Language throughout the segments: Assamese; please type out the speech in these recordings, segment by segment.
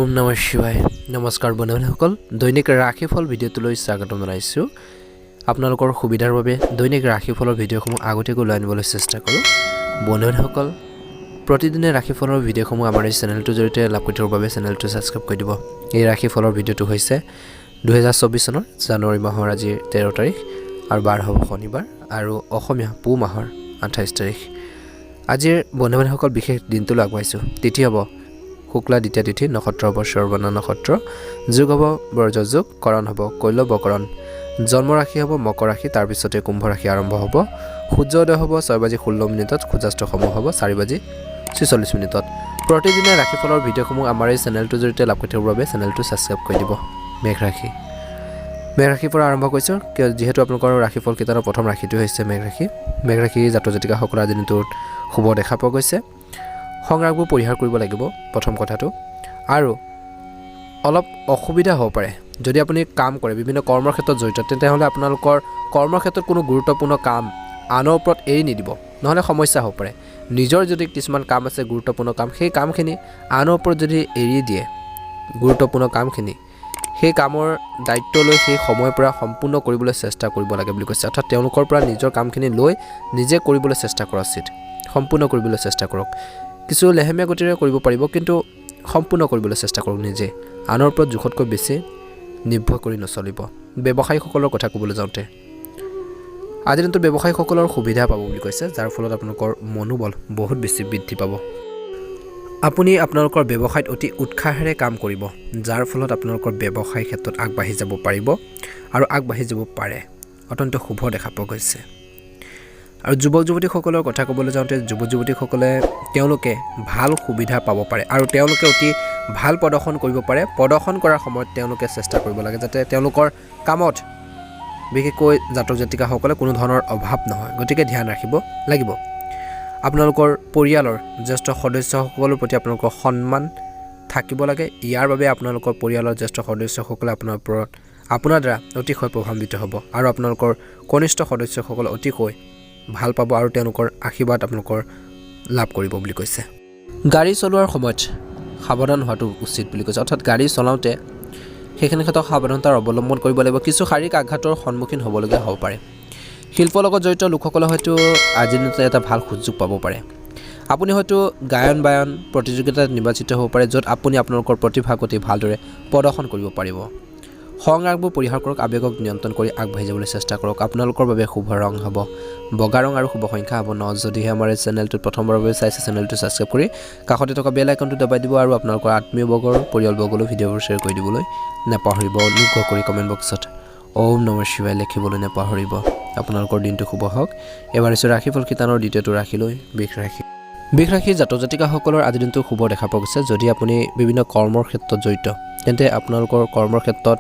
ওম নমঃ শিৱায় নমস্কাৰ বন্ধুসকল দৈনিক ৰাশিফল ভিডিঅ'টোলৈ স্বাগতম জনাইছোঁ আপোনালোকৰ সুবিধাৰ বাবে দৈনিক ৰাশিফলৰ ভিডিঅ'সমূহ আগতীয়াকৈ লৈ আনিবলৈ চেষ্টা কৰোঁ বন্ধুসকল প্ৰতিদিনে ৰাশিফলৰ ভিডিঅ'সমূহ আমাৰ এই চেনেলটোৰ জৰিয়তে লাভ কৰি থকাৰ বাবে চেনেলটো ছাবস্ক্ৰাইব কৰি দিব এই ৰাশিফলৰ ভিডিঅ'টো হৈছে 2024 চনৰ জানুৱাৰী মাহৰ আজি 13 তাৰিখ আৰু 12 হ'ব শনিবাৰ আৰু অসমীয়া পুহ মাহৰ 28 তাৰিখ আজিৰ বন্ধুসকল বিশেষ দিনটো আগবাইছোঁ তিথি হ'ব শুক্লা দ্বিতীয় তিথি নক্ষত্ৰ হ'ব শ্ৰৱণ নক্ষত্ৰ যোগ হ'ব বৰ্জ যোগ কৰণ হ'ব কৈলবকৰণ জন্ম ৰাশি হ'ব মকৰ ৰাশি তাৰ পিছতে কুম্ভ ৰাশি আৰম্ভ হ'ব সূৰ্যোদয় হ'ব 6:16 সূৰ্যাস্ত সমূহ হ'ব 4:46 প্ৰতিদিনে ৰাশিফলৰ ভিডিঅ'সমূহ আমাৰ এই চেনেলটোৰ জৰিয়তে লাভ কৰি থকাৰ বাবে চেনেলটো ছাবস্ক্ৰাইব কৰি দিব মেঘ ৰাশিৰ পৰা আৰম্ভ কৰিছোঁ যিহেতু আপোনালোকৰ ৰাশিফল কিতাপৰ প্ৰথম ৰাশিটো হৈছে মেঘ ৰাশি জাতক জাতিকাসকলৰ আজি দিনটোত শুভ দেখা পোৱা গৈছে সংগ্ৰামবোৰ পৰিহাৰ কৰিব লাগিব প্ৰথম কথাটো আৰু অলপ অসুবিধা হ'ব পাৰে যদি আপুনি কাম কৰে বিভিন্ন কৰ্মৰ ক্ষেত্ৰত জড়িত তেতিয়াহ'লে আপোনালোকৰ কৰ্মৰ ক্ষেত্ৰত কোনো গুৰুত্বপূৰ্ণ কাম আনৰ ওপৰত এৰি নিদিব নহ'লে সমস্যা হ'ব পাৰে নিজৰ যদি কিছুমান কাম আছে গুৰুত্বপূৰ্ণ কাম সেই কামখিনি আনৰ ওপৰত যদি এৰি দিয়ে গুৰুত্বপূৰ্ণ কামখিনি সেই কামৰ দায়িত্ব লৈ সেই সময়ৰ পৰা সম্পূৰ্ণ কৰিবলৈ চেষ্টা কৰিব লাগে বুলি কৈছে অৰ্থাৎ তেওঁলোকৰ পৰা নিজৰ কামখিনি লৈ নিজে কৰিবলৈ চেষ্টা কৰা উচিত সম্পূৰ্ণ কৰিবলৈ চেষ্টা কৰক কিছু লেহেমীয়া গতিৰে কৰিব পাৰিব কিন্তু সম্পূৰ্ণ কৰিবলৈ চেষ্টা কৰক নিজে আনৰ ওপৰত জোখতকৈ বেছি নিৰ্ভৰ কৰি নচলিব ব্যৱসায়ীসকলৰ কথা ক'বলৈ যাওঁতে আজিৰ দিনটোত ব্যৱসায়ীসকলৰ সুবিধা পাব বুলি কৈছে যাৰ ফলত আপোনালোকৰ মনোবল বহুত বেছি বৃদ্ধি পাব আপুনি আপোনালোকৰ ব্যৱসায়ত অতি উৎসাহেৰে কাম কৰিব যাৰ ফলত আপোনালোকৰ ব্যৱসায় ক্ষেত্ৰত আগবাঢ়ি যাব পাৰিব আৰু আগবাঢ়ি যাব পাৰে অত্যন্ত শুভ দেখা পোৱা গৈছে আৰু যুৱক যুৱতীসকলৰ কথা ক'বলৈ যাওঁতে যুৱক যুৱতীসকলে তেওঁলোকে ভাল সুবিধা পাব পাৰে আৰু তেওঁলোকে অতি ভাল প্ৰদৰ্শন কৰিব পাৰে প্ৰদৰ্শন কৰাৰ সময়ত তেওঁলোকে চেষ্টা কৰিব লাগে যাতে তেওঁলোকৰ কামত বিশেষকৈ জাতক জাতিকাসকলে কোনো ধৰণৰ অভাৱ নহয় গতিকে ধ্যান ৰাখিব লাগিব আপোনালোকৰ পৰিয়ালৰ জ্যেষ্ঠ সদস্যসকলৰ প্ৰতি আপোনালোকৰ সন্মান থাকিব লাগে ইয়াৰ বাবে আপোনালোকৰ পৰিয়ালৰ জ্যেষ্ঠ সদস্যসকলে আপোনাৰ দ্বাৰা অতিশয় প্ৰভাৱান্বিত হ'ব আৰু আপোনালোকৰ কনিষ্ঠ সদস্যসকলে অতিকৈ ভাল পাব আৰু তেওঁলোকৰ আশীৰ্বাদ আপোনালোকৰ লাভ কৰিব বুলি কৈছে গাড়ী চলোৱাৰ সময়ত সাৱধান হোৱাটো উচিত বুলি কৈছে অৰ্থাৎ গাড়ী চলাওঁতে সেইখিনি ক্ষেত্ৰত সাৱধানতাৰ অৱলম্বন কৰিব লাগিব কিছু শাৰীৰিক আঘাতৰ সন্মুখীন হ'বলগীয়া হ'ব পাৰে শিল্পৰ লগত জড়িত লোকসকলে হয়তো আজিৰ দিনটোত এটা ভাল সুযোগ পাব পাৰে আপুনি হয়তো গায়ন বায়ন প্ৰতিযোগিতাত নিৰ্বাচিত হ'ব পাৰে য'ত আপুনি আপোনালোকৰ প্ৰতিভা অতি ভালদৰে প্ৰদৰ্শন কৰিব পাৰিব সংগ্ৰামবোৰ পৰিহাৰ কৰক আৱেগক নিয়ন্ত্ৰণ কৰি আগবাঢ়ি যাবলৈ চেষ্টা কৰক আপোনালোকৰ বাবে শুভ ৰং হ'ব বগা ৰং আৰু শুভ সংখ্যা হ'ব 9 যদিহে আমাৰ এই চেনেলটোত প্ৰথমবাৰৰ বাবে চাইছে চেনেলটো ছাবস্ক্ৰাইব কৰি কাষতে থকা বেল আইকনটো দবাই দিব আৰু আপোনালোকৰ আত্মীয়বৰ্গৰ পৰিয়ালবৰ্গলৈ ভিডিঅ'বোৰ শ্বেয়াৰ কৰি দিবলৈ নাপাহৰিব অনুগ্ৰহ কৰি কমেণ্ট বক্সত ওম নমঃ শিৱায় লিখিবলৈ নাপাহৰিব আপোনালোকৰ দিনটো শুভ হওক এবাৰ হৈছে ৰাশিফল কিতানৰ দ্বিতীয়টো ৰাশিলৈ বৃষ ৰাশি জাতক জাতিকাসকলৰ আজি দিনটো শুভ দেখা পোৱা গৈছে যদি আপুনি বিভিন্ন কৰ্মৰ ক্ষেত্ৰত জড়িত তেন্তে আপোনালোকৰ কৰ্মৰ ক্ষেত্ৰত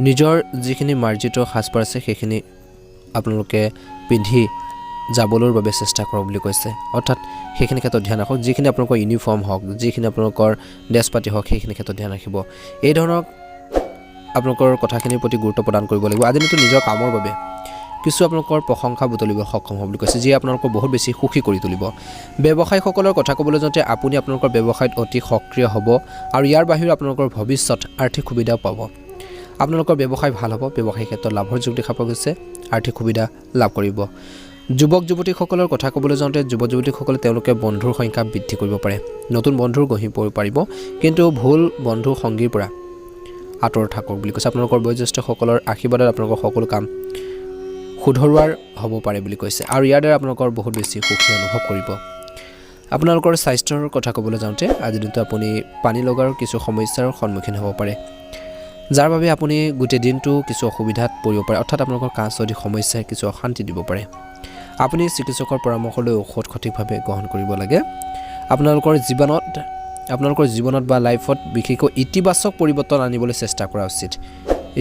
নিজৰ যিখিনি মাৰ্জিত সাজপাৰ আছে সেইখিনি আপোনালোকে পিন্ধি যাবলৈ বাবে চেষ্টা কৰক বুলি কৈছে অৰ্থাৎ সেইখিনি ক্ষেত্ৰত ধ্যান ৰাখক যিখিনি আপোনালোকৰ ইউনিফৰ্ম হওক যিখিনি আপোনালোকৰ ড্ৰেছ পাতি হওক সেইখিনি ক্ষেত্ৰত ধ্যান ৰাখিব এই ধৰণৰ আপোনালোকৰ কথাখিনিৰ প্ৰতি গুৰুত্ব প্ৰদান কৰিব লাগিব আজি দিনটো নিজৰ কামৰ বাবে কিছু আপোনালোকৰ প্ৰশংসা বুটলিব সক্ষম হ'ব বুলি কৈছে যিয়ে আপোনালোকৰ বহুত বেছি সুখী কৰি তুলিব ব্যৱসায়ীসকলৰ কথা ক'বলৈ যাওঁতে আপুনি আপোনালোকৰ ব্যৱসায়ত অতি সক্ৰিয় হ'ব আৰু ইয়াৰ বাহিৰে আপোনালোকৰ ভৱিষ্যত আৰ্থিক সুবিধা পাব আপোনালোকৰ ব্যৱসায় ভাল হ'ব ব্যৱসায়িক ক্ষেত্ৰত লাভৰ যোগ দেখা পোৱা গৈছে আৰ্থিক সুবিধা লাভ কৰিব যুৱক যুৱতীসকলৰ কথা ক'বলৈ যাওঁতে যুৱক যুৱতীসকলে তেওঁলোকে বন্ধুৰ সংখ্যা বৃদ্ধি কৰিব পাৰে নতুন বন্ধুৰ গঢ়িব পাৰিব কিন্তু ভুল বন্ধু সংগীৰ পৰা আঁতৰত থাকক বুলি কৈছে আপোনালোকৰ বয়োজ্যেষ্ঠসকলৰ আশীৰ্বাদত আপোনালোকৰ সকলো কাম শুধৰুৱাৰ হ'ব পাৰে বুলি কৈছে আৰু ইয়াৰ দ্বাৰা আপোনালোকৰ বহুত বেছি সুখী অনুভৱ কৰিব আপোনালোকৰ স্বাস্থ্যৰ কথা ক'বলৈ যাওঁতে আজিৰ দিনটো আপুনি পানী লগাৰ কিছু সমস্যাৰ সন্মুখীন হ'ব পাৰে যাৰ বাবে আপুনি গোটেই দিনটো কিছু অসুবিধাত পৰিব পাৰে অৰ্থাৎ আপোনালোকৰ কাহ চৰ্দি সমস্যাই কিছু অশান্তি দিব পাৰে আপুনি চিকিৎসকৰ পৰামৰ্শ লৈ ঔষধ সঠিকভাৱে গ্ৰহণ কৰিব লাগে আপোনালোকৰ জীৱনত বা লাইফত বিশেষকৈ ইতিবাচক পৰিৱৰ্তন আনিবলৈ চেষ্টা কৰা উচিত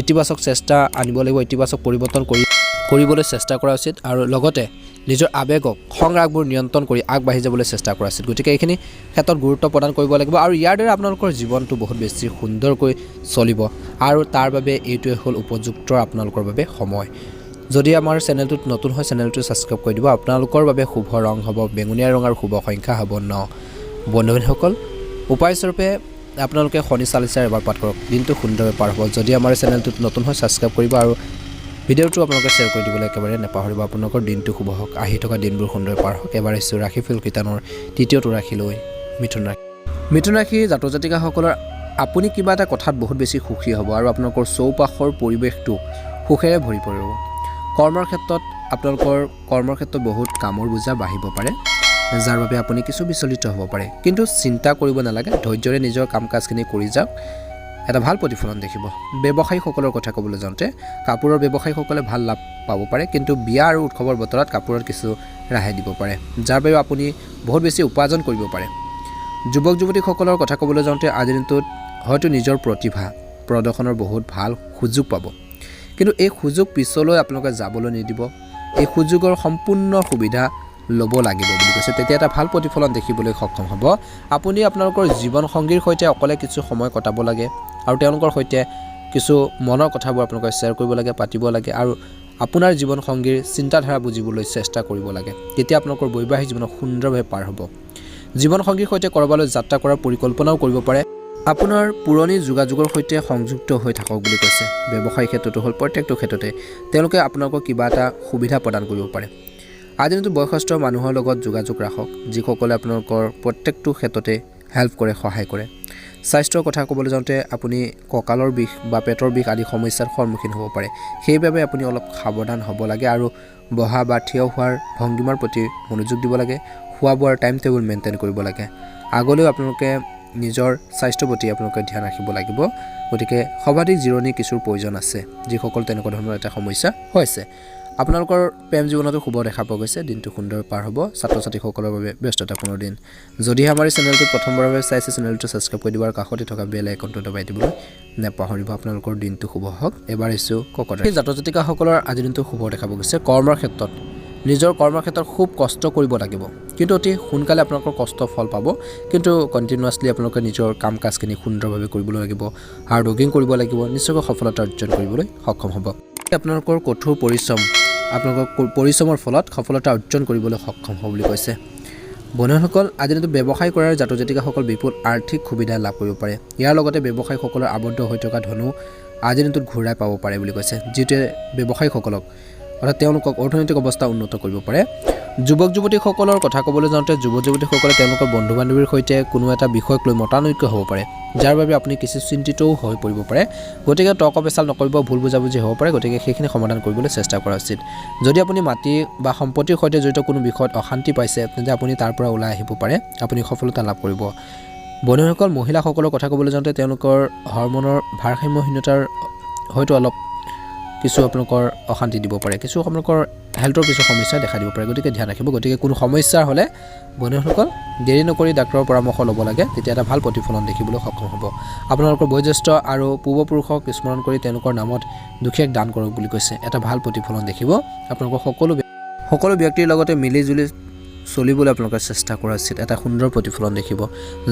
ইতিবাচক চেষ্টা আনিব লাগিব ইতিবাচক পৰিৱৰ্তন কৰিবলৈ চেষ্টা কৰা উচিত আৰু লগতে নিজৰ আৱেগক সংগ্ৰামবোৰ নিয়ন্ত্ৰণ কৰি আগবাঢ়ি যাবলৈ চেষ্টা কৰা উচিত গতিকে এইখিনি ক্ষেত্ৰত গুৰুত্ব প্ৰদান কৰিব লাগিব আৰু ইয়াৰ দ্বাৰা আপোনালোকৰ জীৱনটো বহুত বেছি সুন্দৰকৈ চলিব আৰু তাৰ বাবে এইটোৱে হ'ল উপযুক্ত আপোনালোকৰ বাবে সময় যদি আমাৰ চেনেলটোত নতুন হয় চেনেলটো ছাবস্ক্ৰাইব কৰি দিব আপোনালোকৰ বাবে শুভ ৰং হ'ব বেঙুনীয়া ৰং আৰু শুভ সংখ্যা হ'ব 9 বন্ধুসকল উপায়স্বৰূপে আপোনালোকে শনি চালিচাৰ এবাৰ পাঠ কৰক, দিনটো সুন্দৰভাৱে পাৰ হ'ব। যদি আমাৰ চেনেলটোত নতুন হয় ছাবস্ক্ৰাইব কৰিব আৰু ভিডিঅ'টো আপোনালোকে শ্বেয়াৰ কৰি দিবলৈ একেবাৰে নাপাহৰিব। আপোনালোকৰ দিনটো শুভ হওক, আহি থকা দিনবোৰ সুন্দৰ পাৰ হওক। এবাৰ আহিছোঁ ৰাশিফল কীৰ্তনৰ তৃতীয়টো ৰাশিলৈ, মিথুন ৰাশি। মিথুন ৰাশিৰ জাতক জাতিকাসকলৰ আপুনি কিবা এটা কথাত বহুত বেছি সুখী হ'ব আৰু আপোনালোকৰ চৌপাশৰ পৰিৱেশটো সুখেৰে ভৰি পৰিব। কৰ্মৰ ক্ষেত্ৰত বহুত কামৰ বোজা বাঢ়িব পাৰে, যাৰ বাবে আপুনি কিছু বিচলিত হ'ব পাৰে, কিন্তু চিন্তা কৰিব নালাগে, ধৈৰ্যৰে নিজৰ কাম কাজখিনি কৰি যাওক, এটা ভাল প্ৰতিফলন দেখিব। ব্যৱসায়ীসকলৰ কথা ক'বলৈ যাওঁতে কাপোৰৰ ব্যৱসায়ীসকলে ভাল লাভ পাব পাৰে, কিন্তু বিয়া আৰু উৎসৱৰ বতৰত কাপোৰত কিছু ৰেহাই দিব পাৰে, যাৰ বাবে আপুনি বহুত বেছি উপাৰ্জন কৰিব পাৰে। যুৱক যুৱতীসকলৰ কথা ক'বলৈ যাওঁতে আজিৰ দিনটোত হয়তো নিজৰ প্ৰতিভা প্ৰদৰ্শনৰ বহুত ভাল সুযোগ পাব, কিন্তু এই সুযোগ পিছলৈ আপোনালোকে যাবলৈ নিদিব। এই সুযোগৰ সম্পূৰ্ণ সুবিধা ল'ব লাগিব বুলি কৈছে, তেতিয়া এটা ভাল প্ৰতিফলন দেখিবলৈ সক্ষম হ'ব। আপুনি আপোনালোকৰ জীৱনসংগীৰ সৈতে অকলে কিছু সময় কটাব লাগে আৰু তেওঁলোকৰ সৈতে কিছু মনৰ কথাবোৰ আপোনালোকে শ্বেয়াৰ কৰিব লাগে, পাতিব লাগে আৰু আপোনাৰ জীৱনসংগীৰ চিন্তাধাৰা বুজিবলৈ চেষ্টা কৰিব লাগে। তেতিয়া আপোনালোকৰ বৈবাহিক জীৱন সুন্দৰভাৱে পাৰ হ'ব। জীৱনসংগীৰ সৈতে ক'ৰবালৈ যাত্ৰা কৰাৰ পৰিকল্পনাও কৰিব পাৰে। আপোনাৰ পুৰণি যোগাযোগৰ সৈতে সংযুক্ত হৈ থাকক বুলি কৈছে। ব্যৱসায়িক ক্ষেত্ৰতো হ'ল, প্ৰত্যেকটো ক্ষেত্ৰতে তেওঁলোকে আপোনালোকক কিবা এটা সুবিধা প্ৰদান কৰিব পাৰে। আজিৰ দিনটো বয়সস্থ মানুহৰ লগত যোগাযোগ ৰাখক, যিসকলে আপোনালোকৰ প্ৰত্যেকটো ক্ষেত্ৰতে হেল্প কৰে, সহায় কৰে। স্বাস্থ্যৰ কথা ক'বলৈ যাওঁতে আপুনি কঁকালৰ বিষ বা পেটৰ বিষ আদি সমস্যাৰ সন্মুখীন হ'ব পাৰে, সেইবাবে আপুনি অলপ সাৱধান হ'ব লাগে আৰু বহা বা থিয় হোৱাৰ ভংগীমাৰ প্ৰতি মনোযোগ দিব লাগে। খোৱা বোৱাৰ টাইম টেবুল মেইনটেইন কৰিব লাগে। আগলৈও আপোনালোকে নিজৰ স্বাস্থ্যৰ প্ৰতি আপোনালোকে ধ্যান ৰাখিব লাগিব। গতিকে সৰ্বাধিক জিৰণি কিছুৰ প্ৰয়োজন আছে, যিসকল তেনেকুৱা ধৰণৰ এটা সমস্যা হৈছে। আপোনালোকৰ প্ৰেম জীৱনতো শুভ দেখা পোৱা গৈছে, দিনটো সুন্দৰ পাৰ হ'ব। ছাত্ৰ ছাত্ৰীসকলৰ বাবে ব্যস্ততাপূৰ্ণ দিন। যদিহে আমাৰ চেনেলটো প্ৰথমবাৰৰ বাবে চাইছে, চেনেলটো ছাবস্ক্ৰাইব কৰি দিব আৰু কাষতে থকা বেল আইকনটো দবাই দিবলৈ নাপাহৰিব। আপোনালোকৰ দিনটো শুভ হওক। এবাৰ আহিছোঁ কৰ্কট ৰাশি। জাতক জাতিকাসকলৰ আজিৰ দিনটো শুভ দেখা পোৱা গৈছে। কৰ্মৰ ক্ষেত্ৰত নিজৰ খুব কষ্ট কৰিব লাগিব, কিন্তু অতি সোনকালে আপোনালোকৰ কষ্ট ফল পাব। কিন্তু কণ্টিনিউৱাছলি আপোনালোকে নিজৰ কাম কাজখিনি সুন্দৰভাৱে কৰিবলৈ লাগিব, হাৰ্ড ৱৰ্কিং কৰিব লাগিব, নিশ্চয়কৈ সফলতা অৰ্জন কৰিবলৈ সক্ষম হ'ব। আপোনালোকৰ কঠোৰ পৰিশ্ৰমৰ ফলত সফলতা অৰ্জন কৰিবলৈ সক্ষম হ'ব বুলি কৈছে। বন্ধুসকল, আজিৰ দিনটোত ব্যৱসায় কৰাৰ জাতক জাতিকাসকল বিপুল আৰ্থিক সুবিধা লাভ কৰিব পাৰে। ইয়াৰ লগতে ব্যৱসায়ীসকলৰ আবদ্ধ হৈ থকা ধনো আজিৰ দিনটোত ঘূৰাই পাব পাৰে বুলি কৈছে, যিটোৱে ব্যৱসায়ীসকলক অৰ্থাৎ তেওঁলোকক অৰ্থনৈতিক অৱস্থা উন্নত কৰিব পাৰে। যুৱক যুৱতীসকলৰ কথা ক'বলৈ যাওঁতে যুৱক যুৱতীসকলে তেওঁলোকৰ বন্ধু বান্ধৱীৰ সৈতে কোনো এটা বিষয়ক লৈ মতানৈক্য হ'ব পাৰে, যাৰ বাবে আপুনি কিছু চিন্তিতও হৈ পৰিব পাৰে। গতিকে তৰ্ক পেচাল নকৰিব, ভুল বুজাবুজি হ'ব পাৰে। গতিকে সেইখিনি সমাধান কৰিবলৈ চেষ্টা কৰা উচিত। যদি আপুনি মাটি বা সম্পত্তিৰ সৈতে জড়িত কোনো বিষয়ত অশান্তি পাইছে, তেন্তে আপুনি তাৰ পৰা ওলাই আহিব পাৰে, আপুনি সফলতা লাভ কৰিব। বন্ধুসকল, মহিলাসকলৰ কথা ক'বলৈ যাওঁতে তেওঁলোকৰ হৰমনৰ ভাৰসাম্যহীনতাৰ হয়তো অলপ কিছু আপোনালোকৰ অশান্তি দিব পাৰে, কিছু আপোনালোকৰ হেল্থৰ কিছু সমস্যা দেখা দিব পাৰে। গতিকে ধ্যান ৰাখিব। গতিকে কোনো সমস্যা হ'লে বন্ধুসকল দেৰি নকৰি ডাক্তৰৰ পৰামৰ্শ ল'ব লাগে, তেতিয়া এটা ভাল প্ৰতিফলন দেখিবলৈ সক্ষম হ'ব। আপোনালোকৰ বয়োজ্যেষ্ঠ আৰু পূৰ্বপুৰুষক স্মৰণ কৰি তেওঁলোকৰ নামত দুখীয়াক দান কৰক বুলি কৈছে, এটা ভাল প্ৰতিফলন দেখিব। আপোনালোকৰ সকলো ব্যক্তিৰ লগতে মিলিজুলি চলিবলৈ আপোনালোকে চেষ্টা কৰা উচিত, এটা সুন্দৰ প্ৰতিফলন দেখিব।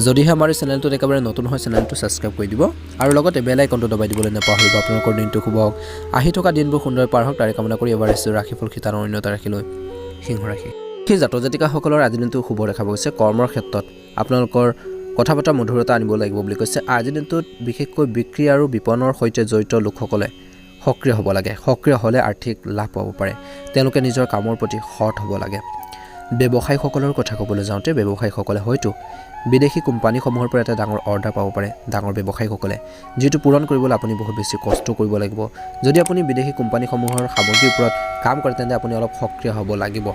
যদিহে আমাৰ চেনেলটোত একেবাৰে নতুন হয়, চেনেলটো ছাবস্ক্ৰাইব কৰি দিব আৰু লগতে বেল আইকনটো দবাই দিবলৈ নাপাহৰিব। আপোনালোকৰ দিনটো শুভ হওক, আহি থকা দিনবোৰ সুন্দৰ পাৰ হওক, তাৰে কামনা কৰি এবাৰ আহিছোঁ ৰাশিফল কীৰ্তনৰ অন্য এটা ৰাশিলৈ, সিংহ ৰাশি। সেই জাতক জাতিকাসকলৰ আজিৰ দিনটো শুভ দেখা পোৱা গৈছে। কৰ্মৰ ক্ষেত্ৰত আপোনালোকৰ কথা বতৰা মধুৰতা আনিব লাগিব বুলি কৈছে। আজিৰ দিনটোত বিশেষকৈ বিক্ৰী আৰু বিপণনৰ সৈতে জড়িত লোকসকলে সক্ৰিয় হ'ব লাগে। সক্ৰিয় হ'লে আৰ্থিক লাভ পাব পাৰে। তেওঁলোকে নিজৰ কামৰ প্ৰতি সৎ হ'ব লাগে। ব্যৱসায়ীসকলৰ কথা ক'বলৈ যাওঁতে ব্যৱসায়ীসকলে হয়তো বিদেশী কোম্পানীসমূহৰ পৰা এটা ডাঙৰ অৰ্ডাৰ পাব পাৰে, ডাঙৰ ব্যৱসায়ীসকলে, যিটো পূৰণ কৰিবলৈ আপুনি বহুত বেছি কষ্ট কৰিব লাগিব। যদি আপুনি বিদেশী কোম্পানীসমূহৰ সামগ্ৰীৰ ওপৰত কাম কৰে, তেন্তে আপুনি অলপ সক্ৰিয় হ'ব লাগিব।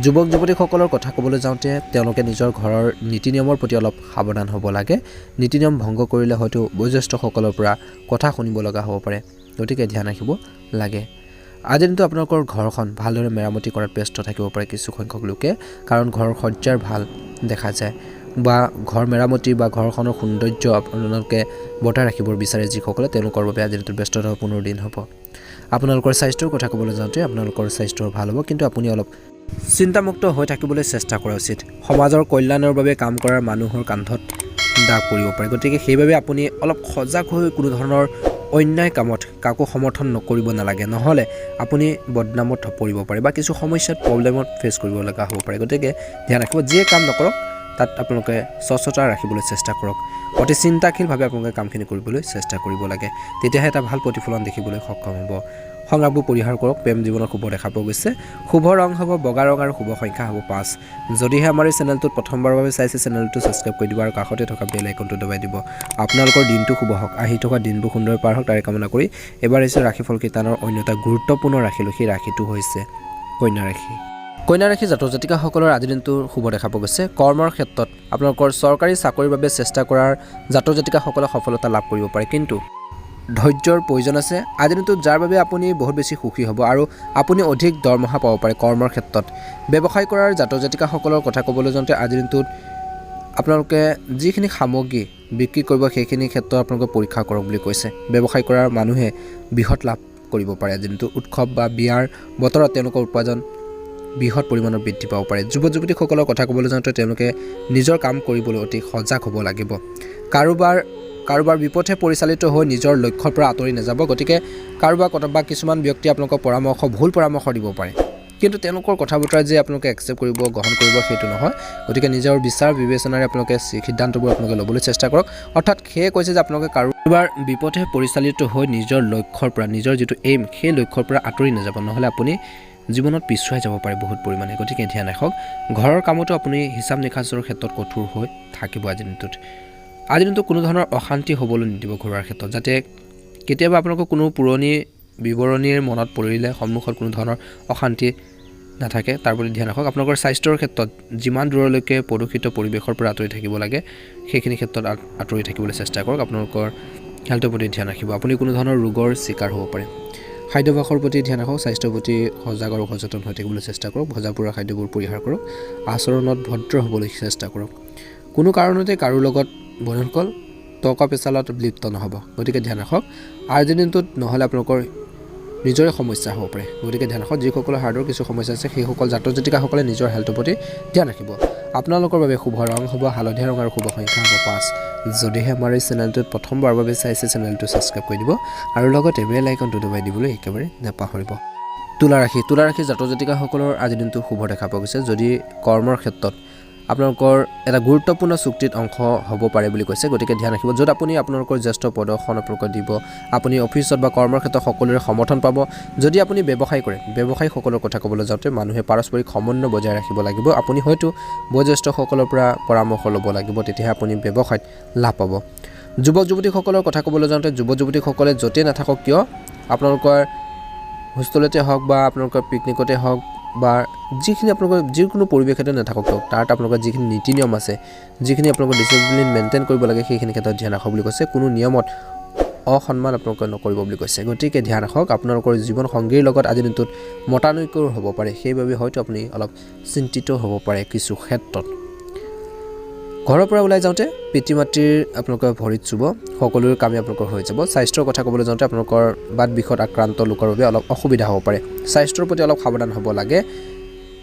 যুৱক যুৱতীসকলৰ কথা ক'বলৈ যাওঁতে তেওঁলোকে নিজৰ ঘৰৰ নীতি নিয়মৰ প্ৰতি অলপ সাৱধান হ'ব লাগে। নীতি নিয়ম ভংগ কৰিলে হয়তো বয়োজ্যেষ্ঠসকলৰ পৰা কথা শুনিব লগা হ'ব পাৰে, গতিকে ধ্যান ৰাখিব লাগে। আজিৰ দিনটো আপোনালোকৰ ঘৰখন ভালদৰে মেৰামতি কৰাত ব্যস্ত থাকিব পাৰে কিছু সংখ্যক লোকে, কাৰণ ঘৰৰ সজ্জাৰ ভাল দেখা যায় বা ঘৰ মেৰামতি বা ঘৰখনৰ সৌন্দৰ্য আপোনালোকে বৰ্তাই ৰাখিব বিচাৰে যিসকলে, তেওঁলোকৰ বাবে আজিৰ দিনটো ব্যস্ততাপূৰ্ণ দিন হ'ব। আপোনালোকৰ স্বাস্থ্যৰ কথা ক'বলৈ যাওঁতে আপোনালোকৰ স্বাস্থ্য ভাল হ'ব, কিন্তু আপুনি অলপ চিন্তামুক্ত হৈ থাকিবলৈ চেষ্টা কৰা উচিত। সমাজৰ কল্যাণৰ বাবে কাম কৰাৰ মানুহৰ কান্ধত দাগ পৰিব পাৰে, গতিকে সেইবাবে আপুনি অলপ সজাগ হৈ কোনো ধৰণৰ অন্যায় কামত কাকো সমৰ্থন নকৰিব নালাগে, নহ'লে আপুনি বদনামত পৰিব পাৰে বা কিছু সমস্যাত প্ৰব্লেমত ফেচ কৰিব লগা হ'ব পাৰে। গতিকে ধ্যান ৰাখিব, যিয়ে কাম নকৰক তাত আপোনালোকে স্বচ্ছতা ৰাখিবলৈ চেষ্টা কৰক অতি চিন্তাশীলভাৱে আপোনালোকে কামখিনি কৰিবলৈ চেষ্টা কৰিব লাগে তেতিয়াহে এটা ভাল প্ৰতিফলন দেখিবলৈ সক্ষম হ'ব সংগ্ৰামবোৰ পৰিহাৰ কৰক প্ৰেম জীৱনত শুভ দেখা পোৱা গৈছে শুভ ৰং হ'ব বগা ৰং আৰু শুভ সংখ্যা হ'ব 5 যদিহে আমাৰ এই চেনেলটোত প্ৰথমবাৰৰ বাবে চাইছে চেনেলটো ছাবস্ক্ৰাইব কৰি দিব আৰু কাষতে থকা বেল আইকনটো দবাই দিব আপোনালোকৰ দিনটো শুভ হওক আহি থকা দিনবোৰ সুন্দৰ পাৰ হওক তাৰে কামনা কৰি এবাৰ হৈছে ৰাশিফল কীৰ্তনৰ অন্য এটা গুৰুত্বপূৰ্ণ ৰাশি লৈ সেই ৰাশিটো হৈছে কন্যা ৰাশি কন্যা ৰাশি জাতক জাতিকাসকলৰ আজি দিনটো শুভ দেখা পোৱা গৈছে কৰ্মৰ ক্ষেত্ৰত আপোনালোকৰ চৰকাৰী চাকৰিৰ বাবে চেষ্টা কৰাৰ জাতক জাতিকাসকলে সফলতা লাভ কৰিব পাৰে কিন্তু ধৈৰ্যৰ প্ৰয়োজন আছে আজি দিনটোত যাৰ বাবে আপুনি বহুত বেছি সুখী হ'ব আৰু আপুনি অধিক দৰমহা পাব পাৰে কৰ্মৰ ক্ষেত্ৰত ব্যৱসায় কৰাৰ জাতক জাতিকাসকলৰ কথা ক'বলৈ যাওঁতে আজি দিনটোত আপোনালোকে যিখিনি সামগ্ৰী বিক্ৰী কৰিব সেইখিনি ক্ষেত্ৰত আপোনালোকে পৰীক্ষা কৰক বুলি কৈছে ব্যৱসায় কৰাৰ মানুহে বৃহৎ লাভ কৰিব পাৰে আজি দিনটো উৎসৱ বা বিয়াৰ বতৰত তেওঁলোকৰ উৎপাদন বৃহৎ পৰিমাণৰ বৃদ্ধি পাব পাৰে যুৱক যুৱতীসকলৰ কথা ক'বলৈ যাওঁতে তেওঁলোকে নিজৰ কাম কৰিবলৈ অতি সজাগ হ'ব লাগিব কাৰোবাৰ বিপথে পৰিচালিত হৈ নিজৰ লক্ষ্যৰ পৰা আঁতৰি নাযাব গতিকে কাৰোবাৰ কথা বা কিছুমান ব্যক্তি আপোনালোকৰ পৰামৰ্শ ভুল পৰামৰ্শ দিব পাৰে কিন্তু তেওঁলোকৰ কথা বতৰা যে আপোনালোকে একচেপ্ট কৰিব গ্ৰহণ কৰিব সেইটো নহয় গতিকে নিজৰ বিচাৰ বিবেচনাৰে আপোনালোকে সিদ্ধান্তবোৰ আপোনালোকে ল'বলৈ চেষ্টা কৰক অৰ্থাৎ সেয়ে কৈছে যে আপোনালোকে কাৰোবাৰ বিপথে পৰিচালিত হৈ নিজৰ লক্ষ্যৰ পৰা নিজৰ যিটো এইম সেই লক্ষ্যৰ পৰা আঁতৰি নাযাব নহ'লে আপুনি জীৱনত পিছুৱাই যাব পাৰে বহুত পৰিমাণে গতিকে ধ্যান ৰাখক ঘৰৰ কামতো আপুনি হিচাপ নিকাচৰ ক্ষেত্ৰত কঠোৰ হৈ থাকিব আজি দিনটোত কোনো ধৰণৰ অশান্তি হ'বলৈ নিদিব ঘৰৰ ক্ষেত্ৰত যাতে কেতিয়াবা আপোনালোকৰ কোনো পুৰণি বিৱৰণীৰ মনত পৰিলে সন্মুখত কোনো ধৰণৰ অশান্তি নাথাকে তাৰ প্ৰতি ধ্যান ৰাখক আপোনালোকৰ স্বাস্থ্যৰ ক্ষেত্ৰত যিমান দূৰলৈকে প্ৰদূষিত পৰিৱেশৰ পৰা আঁতৰি থাকিব লাগে সেইখিনি ক্ষেত্ৰত আঁতৰি থাকিবলৈ চেষ্টা কৰক আপোনালোকৰ হেল্থৰ প্ৰতি ধ্যান ৰাখিব আপুনি কোনো ধৰণৰ ৰোগৰ চিকাৰ হ'ব পাৰে খাদ্যাভ্যাসৰ প্ৰতি ধ্যান ৰাখক স্বাস্থ্যৰ প্ৰতি সজাগ আৰু সচেতন হৈ থাকিবলৈ চেষ্টা কৰক ভজা পোৰা খাদ্যবোৰ পৰিহাৰ কৰক আচৰণত ভদ্ৰ হ'বলৈ চেষ্টা কৰক কোনো কাৰণতে কাৰো লগত বন্ধুসকল টকা পেচালত লিপ্ত নহ'ব গতিকে ধ্যান ৰাখক আজিৰ দিনটোত নহ'লে আপোনালোকৰ নিজৰে সমস্যা হ'ব পাৰে গতিকে ধ্যান ৰাখক যিসকলৰ হাৰ্টৰ কিছু সমস্যা আছে সেইসকল জাতক জাতিকাসকলে নিজৰ হেল্থৰ প্ৰতি ধ্যান ৰাখিব আপোনালোকৰ বাবে শুভ ৰং হ'ব হালধীয়া ৰং আৰু শুভ সংখ্যা হ'ব 5 যদিহে আমাৰ এই চেনেলটোত প্ৰথমবাৰৰ বাবে চাইছে চেনেলটো ছাবস্ক্ৰাইব কৰি দিব আৰু লগতে বেল আইকনটো দবাই দিবলৈ একেবাৰে নাপাহৰিব তুলা ৰাশি জাতক জাতিকাসকলৰ আজিৰ দিনটো শুভ দেখা পোৱা গৈছে যদি কৰ্মৰ ক্ষেত্ৰত আপোনালোকৰ এটা গুৰুত্বপূৰ্ণ চুক্তিত অংশ হ'ব পাৰে বুলি কৈছে গতিকে ধ্যান ৰাখিব য'ত আপুনি আপোনালোকৰ জ্যেষ্ঠ প্ৰদৰ্শন আপোনালোকে দিব আপুনি অফিচত বা কৰ্মৰ ক্ষেত্ৰত সকলোৰে সমৰ্থন পাব যদি আপুনি ব্যৱসায় কৰে ব্যৱসায়ীসকলৰ কথা ক'বলৈ যাওঁতে মানুহে পাৰস্পৰিক সমন্বয় বজাই ৰাখিব লাগিব আপুনি হয়তো বয়োজ্যেষ্ঠসকলৰ পৰা পৰামৰ্শ ল'ব লাগিব তেতিয়াহে আপুনি ব্যৱসায়ত লাভ পাব যুৱক যুৱতীসকলৰ কথা ক'বলৈ যাওঁতে যুৱক যুৱতীসকলে য'তেই নাথাকক কিয় আপোনালোকৰ হোষ্টেলতে হওক বা আপোনালোকৰ পিকনিকতে হওক বা যিখিনি আপোনালোকৰ যিকোনো পৰিৱেশতে নাথাকক তাত আপোনালোকৰ যিখিনি নীতি নিয়ম আছে যিখিনি আপোনালোকৰ ডিচিপ্লিন মেইনটেইন কৰিব লাগে সেইখিনি ক্ষেত্ৰত ধ্যান ৰাখক বুলি কৈছে কোনো নিয়মত অসন্মান আপোনালোকে নকৰিব বুলি কৈছে গতিকে ধ্যান ৰাখক আপোনালোকৰ জীৱন সংগীৰ লগত আজি দিনটোত মতানৈক্য হ'ব পাৰে সেইবাবে হয়তো আপুনি অলপ চিন্তিত হ'ব পাৰে কিছু ক্ষেত্ৰত ঘৰৰ পৰা ওলাই যাওঁতে পিতৃ মাতৃৰ আপোনালোকৰ ভৰিত চুব সকলোৰে কামে আপোনালোকৰ হৈ যাব স্বাস্থ্যৰ কথা ক'বলৈ যাওঁতে আপোনালোকৰ বাত বিষত আক্ৰান্ত লোকৰ বাবে অলপ অসুবিধা হ'ব পাৰে স্বাস্থ্যৰ প্ৰতি অলপ সাৱধান হ'ব লাগে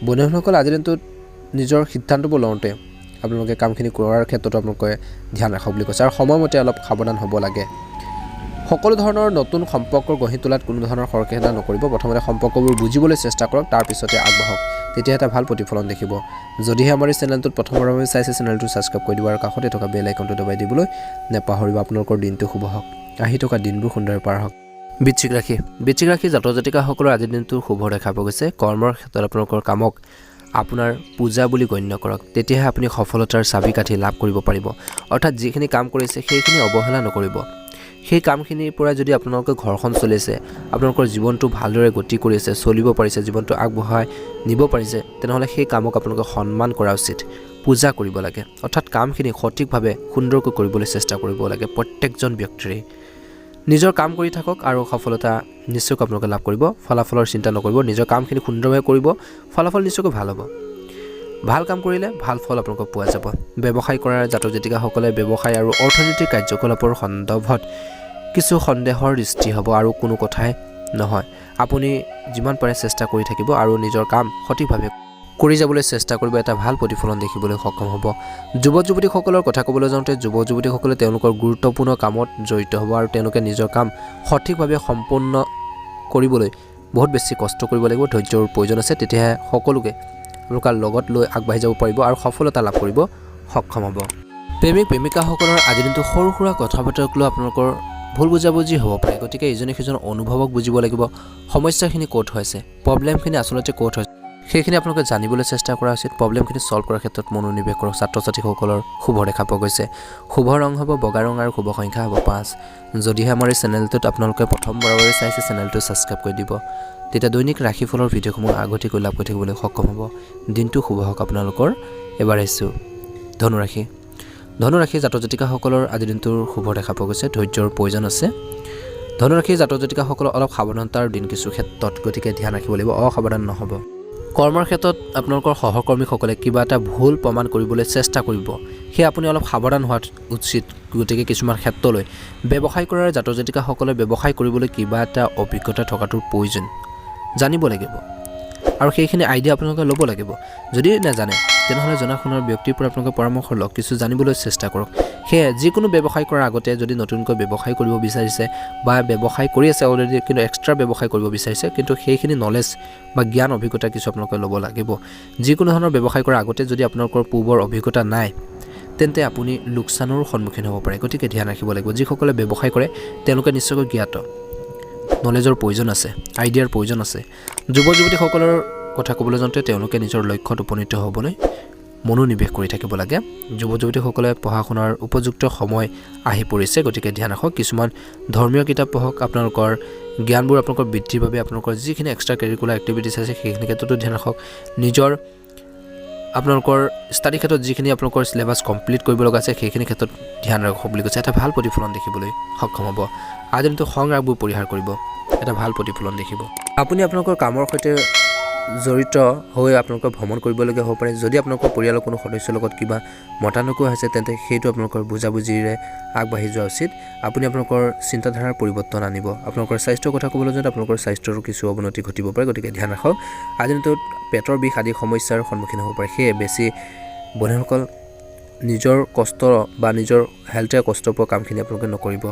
বন্ধুসকল আজিৰ দিনটোত নিজৰ সিদ্ধান্তবোৰ লওঁতে আপোনালোকে কামখিনি কৰাৰ ক্ষেত্ৰতো আপোনালোকে ধ্যান ৰাখক বুলি কৈছে আৰু সময়মতে অলপ সাৱধান হ'ব লাগে সকলো ধৰণৰ নতুন সম্পৰ্ক গঢ়ি তোলাত কোনো ধৰণৰ খৰখেদা নকৰিব প্ৰথমতে সম্পৰ্কবোৰ বুজিবলৈ চেষ্টা কৰক তাৰ পিছতে আগবাঢ়ক তেতিয়া এটা ভাল প্ৰতিফলন দেখিব যদিহে আমাৰ এই চেনেলটোত প্ৰথমবাৰৰ বাবে চাইছে চেনেলটো ছাবস্ক্ৰাইব কৰি দিব আৰু কাষতে থকা বেল আইকনটো দবাই দিবলৈ নাপাহৰিব আপোনালোকৰ দিনটো শুভ হওক আহি থকা দিনবোৰ সুন্দৰ পাৰ হওক বৃশ্চিক ৰাশি জাতক জাতিকাসকলৰ আজিৰ দিনটো শুভ দেখা পোৱা গৈছে কৰ্মৰ ক্ষেত্ৰত আপোনালোকৰ কামক আপোনাৰ পূজা বুলি গণ্য কৰক তেতিয়াহে আপুনি সফলতাৰ চাবিকাঠি লাভ কৰিব পাৰিব অৰ্থাৎ যিখিনি কাম কৰিছে সেইখিনি অৱহেলা নকৰিব সেই কামখিনিৰ পৰা যদি আপোনালোকৰ ঘৰখন চলিছে আপোনালোকৰ জীৱনটো ভালদৰে গতি কৰি আছে চলিব পাৰিছে জীৱনটো আগবঢ়াই নিব পাৰিছে তেনেহ'লে সেই কামক আপোনালোকে সন্মান কৰা উচিত পূজা কৰিব লাগে অৰ্থাৎ কামখিনি সঠিকভাৱে সুন্দৰকৈ কৰিবলৈ চেষ্টা কৰিব লাগে প্ৰত্যেকজন ব্যক্তিৰে নিজৰ কাম কৰি থাকক আৰু সফলতা নিশ্চয়কৈ আপোনালোকে লাভ কৰিব ফলাফলৰ চিন্তা নকৰিব নিজৰ কামখিনি সুন্দৰভাৱে কৰিব ফলাফল নিশ্চয়কৈ ভাল হ'ব ভাল কাম কৰিলে ভাল ফল আপোনালোকক পোৱা যাব ব্যৱসায় কৰাৰ জাতক জাতিকাসকলে ব্যৱসায় আৰু অৰ্থনৈতিক কাৰ্যকলাপৰ সন্দৰ্ভত কিছু সন্দেহৰ সৃষ্টি হ'ব আৰু কোনো কথাই নহয় আপুনি যিমান পাৰে চেষ্টা কৰি থাকিব আৰু নিজৰ কাম সঠিকভাৱে কৰি যাবলৈ চেষ্টা কৰিব এটা ভাল প্ৰতিফলন দেখিবলৈ সক্ষম হ'ব যুৱক যুৱতীসকলৰ কথা ক'বলৈ যাওঁতে যুৱক যুৱতীসকলে তেওঁলোকৰ গুৰুত্বপূৰ্ণ কামত জড়িত হ'ব আৰু তেওঁলোকে নিজৰ কাম সঠিকভাৱে সম্পূৰ্ণ কৰিবলৈ বহুত বেছি কষ্ট কৰিব লাগিব ধৈৰ্যৰ প্ৰয়োজন আছে তেতিয়াহে সকলোকে আপোনালোকৰ লগত লৈ আগবাঢ়ি যাব পাৰিব আৰু সফলতা লাভ কৰিব সক্ষম হ'ব। প্ৰেমিক প্ৰেমিকাসকলৰ আজিৰ দিনটো সৰু সুৰা কথা বতৰাক লৈ আপোনালোকৰ ভুল বুজাবুজি হ'ব পাৰে, গতিকে ইজনে সিজনৰ অনুভৱক বুজিব লাগিব। সমস্যাখিনি ক'ত হৈছে, প্ৰব্লেমখিনি আচলতে ক'ত হৈছে সেইখিনি আপোনালোকে জানিবলৈ চেষ্টা কৰা উচিত। প্ৰব্লেমখিনি ছল্ভ কৰাৰ ক্ষেত্ৰত মনোনিৱেশ কৰক। ছাত্ৰ ছাত্ৰীসকলৰ শুভ দেখা পোৱা গৈছে। শুভ ৰং হ'ব বগা ৰং আৰু শুভ সংখ্যা হ'ব 5। যদিহে আমাৰ এই চেনেলটোত আপোনালোকে প্ৰথমবাৰৰ বাবে চাইছে, চেনেলটো ছাবস্ক্ৰাইব কৰি দিব, তেতিয়া দৈনিক ৰাশিফলৰ ভিডিঅ'সমূহ আগতীয়াকৈ লাভ কৰি থাকিবলৈ সক্ষম হ'ব। দিনটো শুভ হওক আপোনালোকৰ। এবাৰ আহিছোঁ ধনুৰাশি। ধনুৰাশি জাতক জাতিকাসকলৰ আজিৰ দিনটোৰ শুভ দেখা পোৱা গৈছে। ধৈৰ্যৰ প্ৰয়োজন আছে। ধনুৰাশিৰ জাতক জাতিকাসকলৰ অলপ সাৱধানতাৰ দিন কিছু ক্ষেত্ৰত, গতিকে ধ্যান ৰাখিব লাগিব, অসাৱধান নহ'ব। কৰ্মৰ ক্ষেত্ৰত আপোনালোকৰ সহকৰ্মীসকলে কিবা এটা ভুল প্ৰমাণ কৰিবলৈ চেষ্টা কৰিব, সেয়ে আপুনি অলপ সাৱধান হোৱা উচিত। গতিকে কিছুমান ক্ষেত্ৰলৈ ব্যৱসায় কৰাৰ জাতক জাতিকাসকলে ব্যৱসায় কৰিবলৈ কিবা এটা অভিজ্ঞতা থকাটোৰ প্ৰয়োজন, জানিব লাগিব আৰু সেইখিনি আইডিয়া আপোনালোকে ল'ব লাগিব। যদি নাজানে তেনেহ'লে জনা শুনাৰ ব্যক্তিৰ পৰা আপোনালোকে পৰামৰ্শ লওক, কিছু জানিবলৈ চেষ্টা কৰক। সেয়ে যিকোনো ব্যৱসায় কৰাৰ আগতে যদি নতুনকৈ ব্যৱসায় কৰিব বিচাৰিছে বা ব্যৱসায় কৰি আছে অলৰেডি, কিন্তু এক্সট্ৰা ব্যৱসায় কৰিব বিচাৰিছে, কিন্তু সেইখিনি নলেজ বা জ্ঞান অভিজ্ঞতা কিছু আপোনালোকে ল'ব লাগিব। যিকোনো ধৰণৰ ব্যৱসায় কৰাৰ আগতে যদি আপোনালোকৰ পূৰ্বৰ অভিজ্ঞতা নাই, তেন্তে আপুনি লোকচানৰ সন্মুখীন হ'ব পাৰে। গতিকে ধ্যান ৰাখিব লাগিব। যিসকলে ব্যৱসায় কৰে তেওঁলোকে নিশ্চয়কৈ জ্ঞাত, নলেজৰ প্ৰয়োজন আছে, আইডিয়াৰ প্ৰয়োজন আছে। যুৱ যুৱতীসকলৰ কথা ক'বলৈ যাওঁতে তেওঁলোকে নিজৰ লক্ষ্যত উপনীত হ'বলৈ মনোনিৱেশ কৰি থাকিব লাগে। যুৱ যুৱতীসকলে পঢ়া শুনাৰ উপযুক্ত সময় আহি পৰিছে, গতিকে ধ্যান ৰাখক। কিছুমান ধৰ্মীয় কিতাপ পঢ়ক, আপোনালোকৰ জ্ঞানবোৰ আপোনালোকৰ বৃদ্ধিৰ বাবে আপোনালোকৰ যিখিনি এক্সট্ৰা কাৰিকুলাৰ এক্টিভিটিছ আছে সেইখিনি ক্ষেত্ৰতো ধ্যান ৰাখক। নিজৰ আপোনালোকৰ ষ্টাডি ক্ষেত্ৰত যিখিনি আপোনালোকৰ চিলেবাছ কমপ্লিট কৰিব লগা আছে সেইখিনি ক্ষেত্ৰত ধ্যান ৰাখক বুলি কৈছে। এটা ভাল প্ৰতিফলন দেখিবলৈ সক্ষম হ'ব। আজিৰ দিনটো খং ৰাগবোৰ পৰিহাৰ কৰিব, এটা ভাল প্ৰতিফলন দেখিব। আপুনি আপোনালোকৰ কামৰ সৈতে জড়িত হৈ আপোনালোকৰ ভ্ৰমণ কৰিবলগীয়া হ'ব পাৰে। যদি আপোনালোকৰ পৰিয়ালৰ কোনো সদস্যৰ লগত কিবা মতানৈক্য হৈছে, তেন্তে সেইটো আপোনালোকৰ বুজাবুজিৰে আগবাঢ়ি যোৱা উচিত। আপুনি আপোনালোকৰ চিন্তাধাৰাৰ পৰিৱৰ্তন আনিব। আপোনালোকৰ স্বাস্থ্যৰ কথা ক'বলৈ যাওঁতে আপোনালোকৰ স্বাস্থ্যৰো কিছু অৱনতি ঘটিব পাৰে, গতিকে ধ্যান ৰাখক। আজিৰ দিনটোত পেটৰ বিষ আদি সমস্যাৰ সন্মুখীন হ'ব পাৰে, সেয়ে বেছি বন্ধুসকল নিজৰ কষ্ট বা নিজৰ হেল্থে কষ্ট পোৱা কামখিনি আপোনালোকে নকৰিব।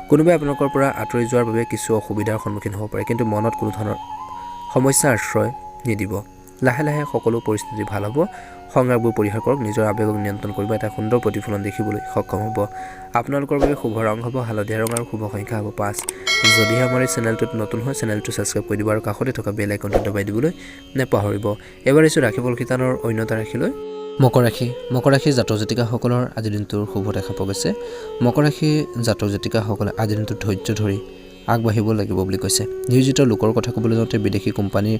কোনোবাই আপোনালোকৰ পৰা আঁতৰি যোৱাৰ বাবে কিছু অসুবিধাৰ সন্মুখীন হ'ব পাৰে, কিন্তু মনত কোনো ধৰণৰ সমস্যাৰ আশ্ৰয় নিদিব। লাহে লাহে সকলো পৰিস্থিতি ভাল হ'ব। সংগ্ৰামবোৰ পৰিহাৰ কৰক, নিজৰ আৱেগক নিয়ন্ত্ৰণ কৰিব, এটা সুন্দৰ প্ৰতিফলন দেখিবলৈ সক্ষম হ'ব। আপোনালোকৰ বাবে শুভ ৰং হ'ব হালধীয়া ৰং আৰু শুভ সংখ্যা হ'ব 5। যদিহে আমাৰ এই চেনেলটোত নতুন হয়, চেনেলটো ছাবস্ক্ৰাইব কৰি দিব আৰু কাষতে থকা বেল আইকনটো দবাই দিবলৈ নাপাহৰিব। এবাৰ আহিছোঁ ৰাশিফল শিতানৰ অন্য এটা ৰাশিলৈ। মকৰ ৰাশি। মকৰ ৰাশিৰ জাতক জাতিকাসকলৰ আজিৰ দিনটোৰ শুভ দেখা পোৱা গৈছে। মকৰ ৰাশিৰ জাতক জাতিকাসকলে আজিৰ দিনটোত ধৈৰ্য ধৰি আগবাঢ়িব লাগিব বুলি কৈছে। নিয়োজিত লোকৰ কথা ক'বলৈ যাওঁতে বিদেশী কোম্পানীৰ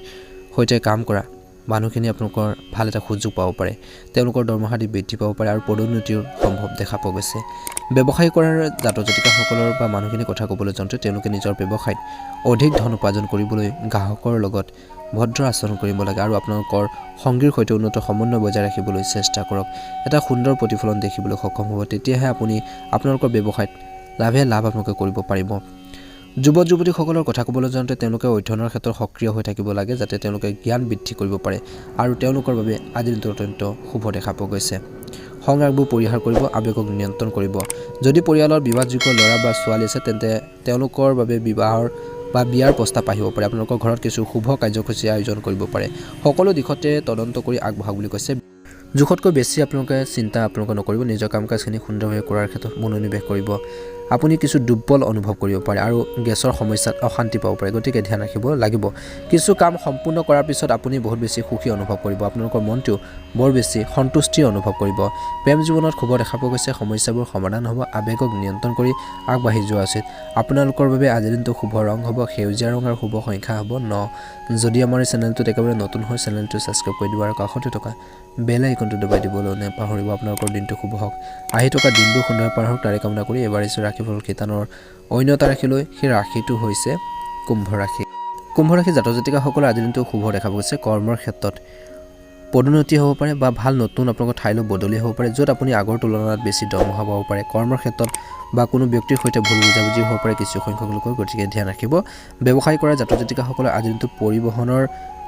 সৈতে কাম কৰা মানুহখিনি আপোনালোকৰ ভাল এটা সুযোগ পাব পাৰে। তেওঁলোকৰ দৰমহা আদি বৃদ্ধি পাব পাৰে আৰু পদোন্নতিৰ সম্ভৱ দেখা পোৱা গৈছে। ব্যৱসায় কৰাৰ জাতক জাতিকাসকলৰ বা মানুহখিনিৰ কথা ক'বলৈ যাওঁতে তেওঁলোকে নিজৰ ব্যৱসায়ত অধিক ধন উপাৰ্জন কৰিবলৈ গ্ৰাহকৰ লগত ভদ্ৰ আচৰণ কৰিব লাগে আৰু আপোনালোকৰ সংগীৰ সৈতে উন্নত সমন্বয় বজাই ৰাখিবলৈ চেষ্টা কৰক। এটা সুন্দৰ প্ৰতিফলন দেখিবলৈ সক্ষম হ'ব, তেতিয়াহে আপুনি আপোনালোকৰ ব্যৱসায়ত লাভ আপোনালোকে কৰিব পাৰিব। যুৱ যুৱতীসকলৰ কথা ক'বলৈ যাওঁতে তেওঁলোকে অধ্যয়নৰ ক্ষেত্ৰত সক্ৰিয় হৈ থাকিব লাগে, যাতে তেওঁলোকে জ্ঞান বৃদ্ধি কৰিব পাৰে আৰু তেওঁলোকৰ বাবে আজিৰ দিনটো অত্যন্ত শুভ দেখা পোৱা গৈছে। সংগ্ৰামবোৰ পৰিহাৰ কৰিব, আৱেগক নিয়ন্ত্ৰণ কৰিব। যদি পৰিয়ালৰ বিবাহযোগ্য ল'ৰা বা ছোৱালী আছে, তেন্তে তেওঁলোকৰ বাবে বিয়াৰ প্ৰস্তাৱ আহিব পাৰে। আপোনালোকৰ ঘৰত কিছু শুভ কাৰ্যসূচী আয়োজন কৰিব পাৰে। সকলো দিশতে তদন্ত কৰি আগবঢ়াওক বুলি কৈছে। জোখতকৈ বেছি আপোনালোকে চিন্তা নকৰিব। নিজৰ কাম কাজখিনি সুন্দৰভাৱে কৰাৰ ক্ষেত্ৰত মনোনিৱেশ কৰিব। আপুনি কিছু দুৰ্বল অনুভৱ কৰিব পাৰে আৰু গেছৰ সমস্যাত অশান্তি পাব পাৰে, গতিকে ধ্যান ৰাখিব লাগিব। কিছু কাম সম্পূৰ্ণ কৰাৰ পিছত আপুনি বহুত বেছি সুখী অনুভৱ কৰিব। আপোনালোকৰ মনটো বৰ বেছি সন্তুষ্টি অনুভৱ কৰিব। প্ৰেম জীৱনত শুভ দেখা পোৱা গৈছে। সমস্যাবোৰ সমাধান হ'ব। আৱেগক নিয়ন্ত্ৰণ কৰি আগবাঢ়ি যোৱা উচিত। আপোনালোকৰ বাবে আজিৰ দিনটো শুভ ৰং হ'ব সেউজীয়া ৰং আৰু শুভ সংখ্যা হ'ব 9। যদি আমাৰ এই চেনেলটোত একেবাৰে নতুন হয়, চেনেলটো ছাবস্ক্ৰাইব কৰি দিব আৰু কাষতে থকা বেল আইকনটো দবাই দিবলৈ নাপাহৰিব। আপোনালোকৰ দিনটো শুভ হওক। আহি থকা দিনবোৰ সুন্দৰ পাৰ হওক তাৰে কামনা কৰি এবাৰ আহিছোঁ ৰাশিফল শিতানৰ অন্য এটা ৰাশিলৈ। সেই ৰাশিটো হৈছে কুম্ভ ৰাশি। কুম্ভ ৰাশি জাতক জাতিকাসকলৰ আজিৰ দিনটো শুভ দেখা পোৱা গৈছে। কৰ্মৰ ক্ষেত্ৰত পদোন্নতি হ'ব পাৰে বা ভাল নতুন আপোনালোকৰ ঠাইলৈ বদলি হ'ব পাৰে, য'ত আপুনি আগৰ তুলনাত বেছি দৰমহা পাব পাৰে। কৰ্মৰ ক্ষেত্ৰত বা কোনো ব্যক্তিৰ সৈতে ভুল বুজাবুজি হ'ব পাৰে কিছু সংখ্যক লোকৰ, গতিকে ধ্যান ৰাখিব। ব্যৱসায় কৰা জাতক জাতিকাসকলৰ আজিৰ দিনটো পৰিবহণৰ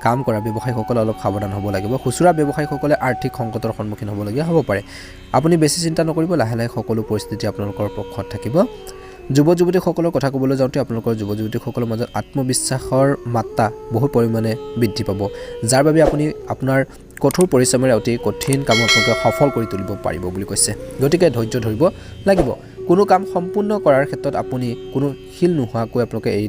কাম কৰা ব্যৱসায়ীসকলে অলপ সাৱধান হ'ব লাগিব। খুচুৰা ব্যৱসায়ীসকলে আৰ্থিক সংকটৰ সন্মুখীন হ'বলগীয়া হ'ব পাৰে। আপুনি বেছি চিন্তা নকৰিব, লাহে লাহে সকলো পৰিস্থিতি আপোনালোকৰ পক্ষত থাকিব। যুৱ যুৱতীসকলৰ কথা ক'বলৈ যাওঁতে আপোনালোকৰ যুৱ যুৱতীসকলৰ মাজত আত্মবিশ্বাসৰ মাত্ৰা বহুত পৰিমাণে বৃদ্ধি পাব, যাৰ বাবে আপুনি আপোনাৰ কঠোৰ পৰিশ্ৰমেৰে অতি কঠিন কাম আপোনালোকে সফল কৰি তুলিব পাৰিব বুলি কৈছে গতিকে ধৈৰ্য ধৰিব লাগিব কোনো কাম সম্পূৰ্ণ কৰাৰ ক্ষেত্ৰত আপুনি কোনো শিল নোহোৱাকৈ আপোনালোকে এই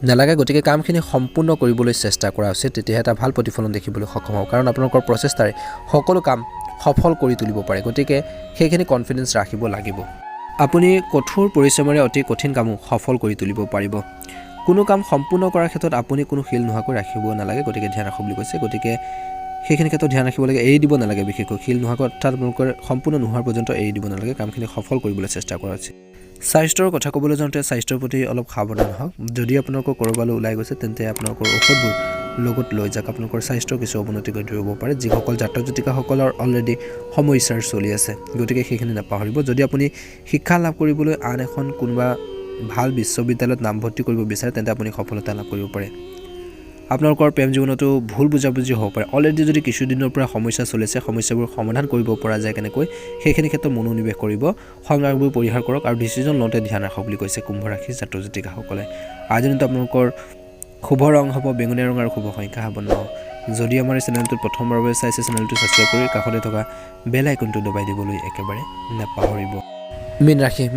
নালাগে গতিকে কামখিনি সম্পূৰ্ণ কৰিবলৈ চেষ্টা কৰা উচিত তেতিয়া এটা ভাল প্ৰতিফলন দেখিবলৈ সক্ষম হ'ব কাৰণ আপোনালোকৰ প্ৰচেষ্টাৰে সকলো কাম সফল কৰি তুলিব পাৰে গতিকে সেইখিনি কনফিডেন্স ৰাখিব লাগিব আপুনি কঠোৰ পৰিশ্ৰমেৰে অতি কঠিন কাম সফল কৰি তুলিব পাৰিব কোনো কাম সম্পূৰ্ণ কৰাৰ ক্ষেত্ৰত আপুনি কোনো শিল নোহোৱাকৈ ৰাখিব নালাগে গতিকে ধ্যান ৰাখিব বুলি কৈছে গতিকে সেইখিনি ক্ষেত্ৰত ধ্যান ৰাখিব লাগে এৰি দিব নালাগে বিশেষকৈ শিল নোহোৱাকৈ অৰ্থাৎ আপোনালোকৰ সম্পূৰ্ণ নোহোৱাৰ পৰ্যন্ত এৰি দিব নালাগে কামখিনি সফল কৰিবলৈ চেষ্টা কৰা উচিত স্বাস্থ্যৰ কথা ক'বলৈ যাওঁতে স্বাস্থ্যৰ প্ৰতি অলপ সাৱধান হওক যদি আপোনালোকৰ ক'ৰবালৈ ওলাই গৈছে তেন্তে আপোনালোকৰ ঔষধবোৰ লগত লৈ যাওক আপোনালোকৰ স্বাস্থ্যৰ কিছু অৱনতি ঘটি হ'ব পাৰে যিসকল জাতক জাতিকাসকলৰ অলৰেডি সমস্যাৰ চলি আছে গতিকে সেইখিনি নাপাহৰিব যদি আপুনি শিক্ষা লাভ কৰিবলৈ আন এখন কোনোবা ভাল বিশ্ববিদ্যালয়ত নামভৰ্তি কৰিব বিচাৰে তেন্তে আপুনি সফলতা লাভ কৰিব পাৰে আপোনালোকৰ প্ৰেম জীৱনতো ভুল বুজাবুজি হ'ব পাৰে অলৰেডি যদি কিছুদিনৰ পৰা সমস্যা চলি আছে সমস্যাবোৰ সমাধান কৰিব পৰা যায় কেনেকৈ সেইখিনি ক্ষেত্ৰত মনোনিৱেশ কৰিব সংগ্ৰামবোৰ পৰিহাৰ কৰক আৰু ডিচিজন লওঁতে ধ্যান ৰাখক বুলি কৈছে কুম্ভ ৰাশিৰ জাতক জাতিকাসকলে আজি দিনটো আপোনালোকৰ শুভ ৰং হ'ব বেঙুনীয়া ৰং আৰু শুভ সংখ্যা হ'ব 9 যদি আমাৰ এই চেনেলটো প্ৰথমবাৰৰ বাবে চাইছে চেনেলটো ছাবস্ক্ৰাইব কৰি কাষতে থকা বেল আইকনটো দবাই দিবলৈ একেবাৰে নাপাহৰিব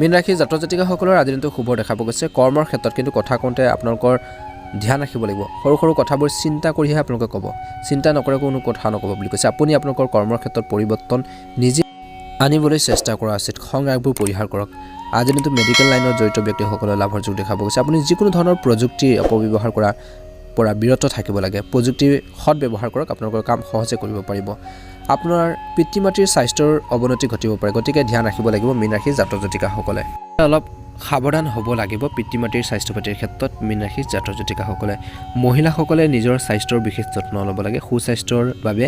মীন ৰাশি জাতক জাতিকাসকলৰ আজি দিনটো শুভ দেখা পোৱা গৈছে কৰ্মৰ ক্ষেত্ৰত কিন্তু কথা কওঁতে আপোনালোকৰ ধ্যান ৰাখিব লাগিব সৰু সৰু কথাবোৰ চিন্তা কৰিহে আপোনালোকে ক'ব চিন্তা নকৰে কোনো কথা নক'ব বুলি কৈছে আপুনি আপোনালোকৰ কৰ্মৰ ক্ষেত্ৰত পৰিৱৰ্তন নিজে আনিবলৈ চেষ্টা কৰা উচিত সংগ্ৰামবোৰ পৰিহাৰ কৰক আজি দিনটো মেডিকেল লাইনত জড়িত ব্যক্তিসকলৰ লাভৰ যোগ দেখা পোৱা গৈছে আপুনি যিকোনো ধৰণৰ প্ৰযুক্তি অপব্যৱহাৰ কৰাৰ পৰা বিৰত থাকিব লাগে প্ৰযুক্তি সৎ ব্যৱহাৰ কৰক আপোনালোকৰ কাম সহজে কৰিব পাৰিব আপোনাৰ পিতৃ মাতৃৰ স্বাস্থ্যৰ অৱনতি ঘটিব পাৰে গতিকে ধ্যান ৰাখিব লাগিব মীন ৰাশিৰ জাতক জাতিকাসকলে অলপ সাৱধান হ'ব লাগিব পিতৃ মাতৃৰ স্বাস্থ্য পাতিৰ ক্ষেত্ৰত মীন ৰাশিৰ জাতক জাতিকাসকলে মহিলাসকলে নিজৰ স্বাস্থ্যৰ বিশেষ যত্ন ল'ব লাগে সুস্বাস্থ্যৰ বাবে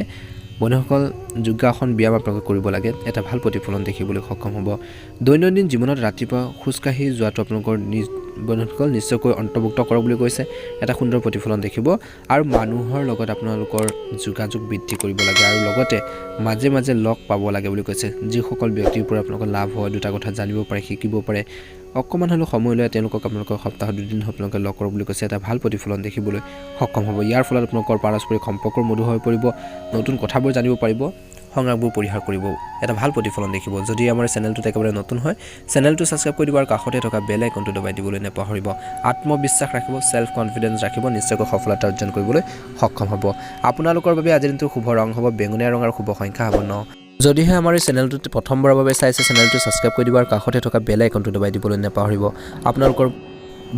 বন্ধুসকল যোগাসন ব্যায়াম আপোনালোকে কৰিব লাগে এটা ভাল প্ৰতিফলন দেখিবলৈ সক্ষম হ'ব দৈনন্দিন জীৱনত ৰাতিপুৱা খোজকাঢ়ি যোৱাটো আপোনালোকৰ বন্ধুসকল নিশ্চয়কৈ অন্তৰ্ভুক্ত কৰক বুলি কৈছে এটা সুন্দৰ প্ৰতিফলন দেখিব আৰু মানুহৰ লগত আপোনালোকৰ যোগাযোগ বৃদ্ধি কৰিব লাগে আৰু লগতে মাজে মাজে লগ পাব লাগে বুলি কৈছে যিসকল ব্যক্তিৰ পৰা আপোনালোকৰ লাভ হয় দুটা কথা জানিব পাৰে শিকিব পাৰে অকমান হলেও সময় লৈ তেওঁলোকক আপোনালোকৰ সপ্তাহত দুদিন আপোনালোকে লগ কৰক বুলি কৈছে এটা ভাল প্ৰতিফলন দেখিবলৈ সক্ষম হ'ব ইয়াৰ ফলত আপোনালোকৰ পাৰস্পৰিক সম্পৰ্কৰ মধুৰ হৈ পৰিব নতুন কথাবোৰ জানিব পাৰিব সংগ্ৰামবোৰ পৰিহাৰ কৰিব এটা ভাল প্ৰতিফলন দেখিব যদি আমাৰ চেনেলটো একেবাৰে নতুন হয় চেনেলটো ছাবস্ক্ৰাইব কৰি দিব আৰু কাষতে থকা বেল আইকনটো দবাই দিবলৈ নাপাহৰিব আত্মবিশ্বাস ৰাখিব সেলফ কনফিডেন্স ৰাখিব নিশ্চয়কৈ সফলতা অৰ্জন কৰিবলৈ সক্ষম হ'ব আপোনালোকৰ বাবে আজিৰ দিনটো শুভ ৰং হ'ব বেঙুনীয়া ৰং আৰু শুভ সংখ্যা হ'ব 9 যদিহে আমাৰ এই চেনেলটো প্ৰথমবাৰৰ বাবে চাইছে চেনেলটো ছাবস্ক্ৰাইব কৰি দিব আৰু কাষতে থকা বেল আইকনটো দবাই দিবলৈ নাপাহৰিব আপোনালোকৰ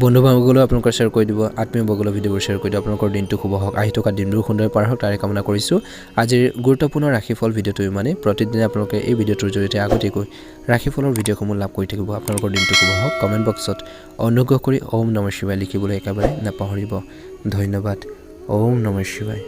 বন্ধু বান্ধৱীসকলেও আপোনালোকৰ শ্বেয়াৰ কৰি দিব আত্মীয় বৰ্গলৈ ভিডিঅ'বোৰ শ্বেয়াৰ কৰি দিব আপোনালোকৰ দিনটো শুভ হওক আহি থকা দিনবোৰ সুন্দৰ পাৰ হওক তাৰে কামনা কৰিছোঁ আজিৰ গুৰুত্বপূৰ্ণ ৰাশিফল ভিডিঅ'টো ইমানেই প্ৰতিদিনে আপোনালোকে এই ভিডিঅ'টোৰ জৰিয়তে আগতীয়াকৈ ৰাশিফলৰ ভিডিঅ'সমূহ লাভ কৰি থাকিব আপোনালোকৰ দিনটো শুভ হওক কমেণ্ট বক্সত অনুগ্ৰহ কৰি ওম নমঃ শিৱায় লিখিবলৈ একেবাৰে নাপাহৰিব ধন্যবাদ ওম নমঃ শিৱায়